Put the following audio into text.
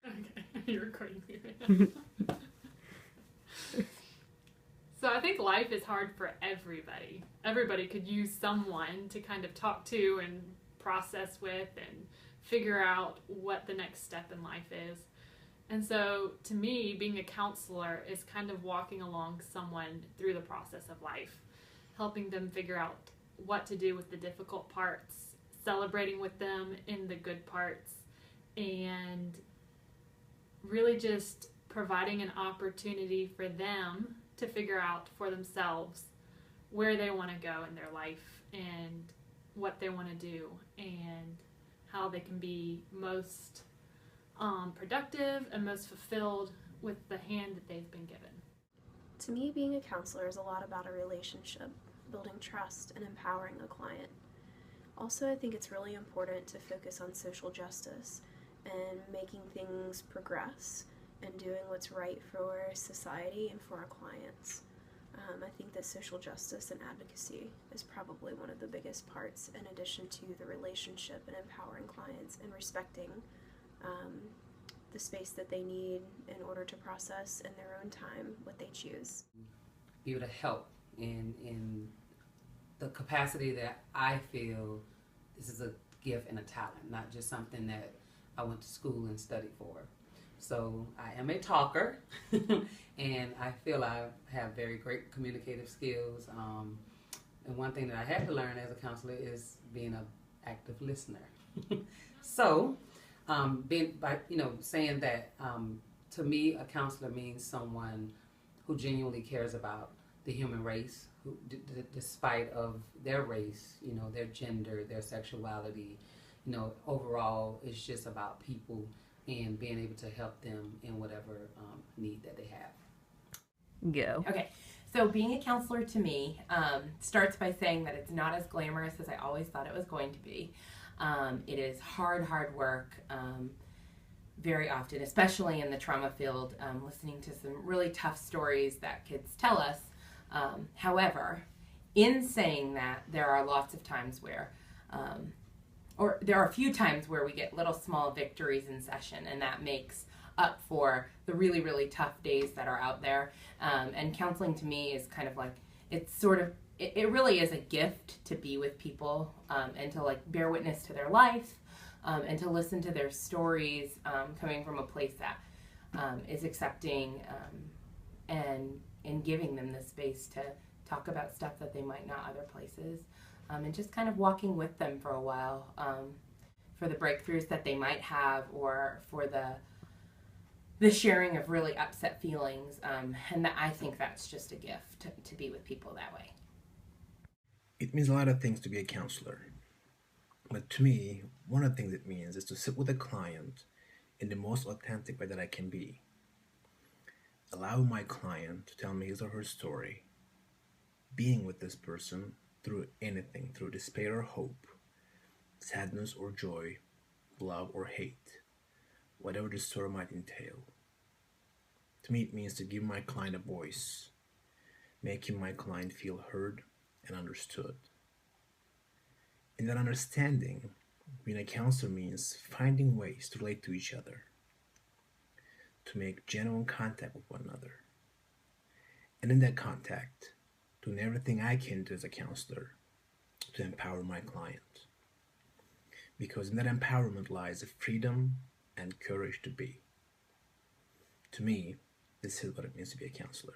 Okay, you're recording me right now. So I think life is hard for everybody. Everybody could use someone to kind of talk to and process with and figure out what the next step in life is. And so to me, being a counselor is kind of walking along someone through the process of life, helping them figure out what to do with the difficult parts, celebrating with them in the good parts, and really just providing an opportunity for them to figure out for themselves where they want to go in their life and what they want to do and how they can be most productive and most fulfilled with the hand that they've been given. To me, being a counselor is a lot about a relationship, building trust, and empowering a client. Also, I think it's really important to focus on social justice and making things progress and doing what's right for society and for our clients. I think that social justice and advocacy is probably one of the biggest parts, in addition to the relationship and empowering clients and respecting the space that they need in order to process in their own time what they choose. Be able to help in the capacity that I feel this is a gift and a talent, not just something that I went to school and studied for. So I am a talker, and I feel I have very great communicative skills. And one thing that I had to learn as a counselor is being an active listener. So, saying that to me, a counselor means someone who genuinely cares about the human race, who, despite of their race, their gender, their sexuality, overall, it's just about people and being able to help them in whatever need that they have. Go. Okay, so being a counselor to me starts by saying that it's not as glamorous as I always thought it was going to be. It is hard work, very often, especially in the trauma field, listening to some really tough stories that kids tell us. However, in saying that, there are lots of times where or there are a few times where we get little small victories in session, and that makes up for the really tough days that are out there. And counseling to me is kind of like, it really is a gift to be with people and to like bear witness to their life and to listen to their stories coming from a place that is accepting and giving them the space to talk about stuff that they might not other places. And just kind of walking with them for a while for the breakthroughs that they might have, or for the sharing of really upset feelings. And I think that's just a gift to be with people that way. It means a lot of things to be a counselor. But to me, one of the things it means is to sit with a client in the most authentic way that I can be. Allow my client to tell me his or her story. Being with this person through anything, through despair or hope, sadness or joy, love or hate, whatever the story might entail. To me, it means to give my client a voice, making my client feel heard and understood. In that understanding, being a counselor means finding ways to relate to each other, to make genuine contact with one another. And in that contact, doing everything I can do as a counselor to empower my client. Because in that empowerment lies the freedom and courage to be. To me, this is what it means to be a counselor.